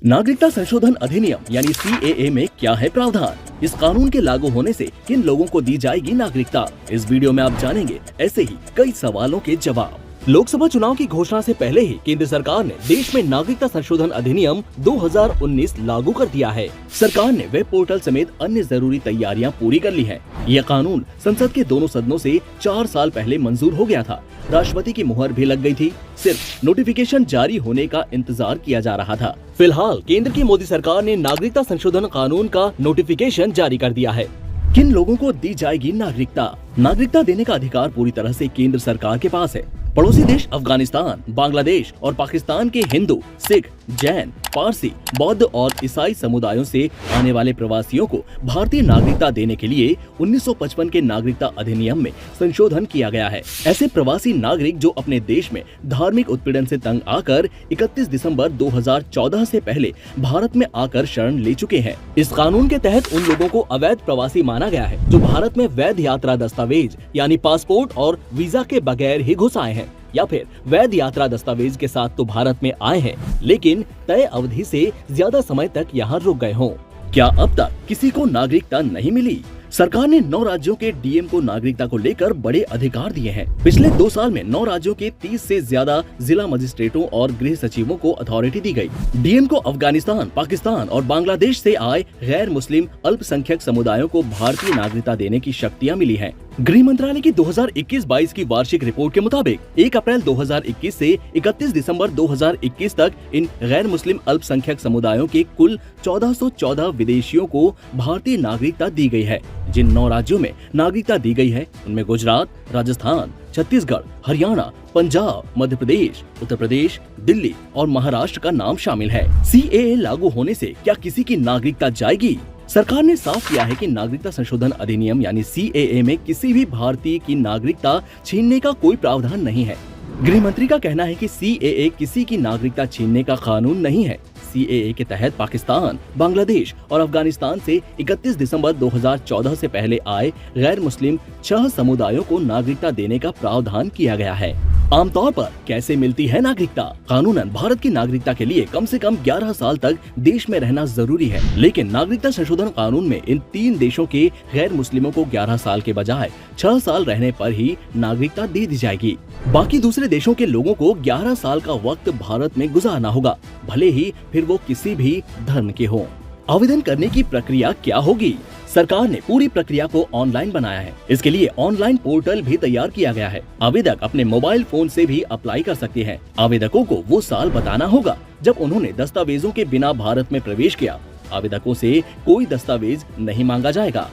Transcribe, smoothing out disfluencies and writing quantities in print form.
नागरिकता संशोधन अधिनियम यानी CAA में क्या है प्रावधान? इस कानून के लागू होने से किन लोगों को दी जाएगी नागरिकता? इस वीडियो में आप जानेंगे ऐसे ही कई सवालों के जवाब। लोकसभा चुनाव की घोषणा से पहले ही केंद्र सरकार ने देश में नागरिकता संशोधन अधिनियम 2019 लागू कर दिया है। सरकार ने वेब पोर्टल समेत अन्य जरूरी तैयारियां पूरी कर ली हैं। यह कानून संसद के दोनों सदनों से 4 साल पहले मंजूर हो गया था। राष्ट्रपति की मुहर भी लग गई थी। सिर्फ नोटिफिकेशन जारी होने का इंतजार किया जा रहा था। फिलहाल केंद्र की मोदी सरकार ने नागरिकता संशोधन कानून का नोटिफिकेशन जारी कर दिया है। किन लोगों को दी जाएगी नागरिकता? नागरिकता देने का अधिकार पूरी तरह से केंद्र सरकार के पास है। पड़ोसी देश अफगानिस्तान, बांग्लादेश और पाकिस्तान के हिंदू, सिख, जैन, पारसी, बौद्ध और ईसाई समुदायों से आने वाले प्रवासियों को भारतीय नागरिकता देने के लिए 1955 के नागरिकता अधिनियम में संशोधन किया गया है। ऐसे प्रवासी नागरिक जो अपने देश में धार्मिक उत्पीड़न से तंग आकर 31 दिसंबर 2014 से पहले भारत में आकर शरण ले चुके हैं। इस कानून के तहत उन लोगों को अवैध प्रवासी माना गया है जो भारत में वैध यात्रा दस्तावेज यानी पासपोर्ट और वीजा के बगैर ही घुस आए हैं, या फिर वैध यात्रा दस्तावेज के साथ तो भारत में आए हैं लेकिन तय अवधि से ज्यादा समय तक यहाँ रुक गए हों। क्या अब तक किसी को नागरिकता नहीं मिली? सरकार ने 9 राज्यों के डीएम को नागरिकता को लेकर बड़े अधिकार दिए हैं। पिछले 2 साल में 9 राज्यों के 30 से ज्यादा जिला मजिस्ट्रेटों और गृह सचिवों को अथॉरिटी दी गई। डीएम को अफगानिस्तान, पाकिस्तान और बांग्लादेश से आए गैर मुस्लिम अल्पसंख्यक समुदायों को भारतीय नागरिकता देने की शक्तियां मिली हैं। गृह मंत्रालय की 2021-22 की वार्षिक रिपोर्ट के मुताबिक 1 अप्रैल 2021 से 31 दिसंबर 2021 तक इन गैर मुस्लिम अल्पसंख्यक समुदायों के कुल 1414 विदेशियों को भारतीय नागरिकता दी गई है। जिन 9 राज्यों में नागरिकता दी गई है उनमें गुजरात, राजस्थान, छत्तीसगढ़, हरियाणा, पंजाब, मध्य प्रदेश, उत्तर प्रदेश, दिल्ली और महाराष्ट्र का नाम शामिल है। CAA लागू होने से क्या किसी की नागरिकता जाएगी? सरकार ने साफ किया है कि नागरिकता संशोधन अधिनियम यानी CAA में किसी भी भारतीय की नागरिकता छीनने का कोई प्रावधान नहीं है। गृह मंत्री का कहना है कि CAA किसी की नागरिकता छीनने का कानून नहीं है। CAA के तहत पाकिस्तान, बांग्लादेश और अफगानिस्तान से 31 दिसंबर 2014 से पहले आए गैर मुस्लिम 6 समुदायों को नागरिकता देने का प्रावधान किया गया है। आमतौर पर कैसे मिलती है नागरिकता? कानूनन भारत की नागरिकता के लिए कम से कम 11 साल तक देश में रहना जरूरी है, लेकिन नागरिकता संशोधन कानून में इन 3 देशों के गैर मुस्लिमों को 11 साल के बजाय 6 साल रहने पर ही नागरिकता दे दी जाएगी। बाकी दूसरे देशों के लोगों को 11 साल का वक्त भारत में गुजारना होगा, भले ही फिर वो किसी भी धर्म के हों। आवेदन करने की प्रक्रिया क्या होगी? सरकार ने पूरी प्रक्रिया को ऑनलाइन बनाया है। इसके लिए ऑनलाइन पोर्टल भी तैयार किया गया है। आवेदक अपने मोबाइल फोन से भी अप्लाई कर सकते हैं। आवेदकों को वो साल बताना होगा जब उन्होंने दस्तावेजों के बिना भारत में प्रवेश किया। आवेदकों से कोई दस्तावेज नहीं मांगा जाएगा।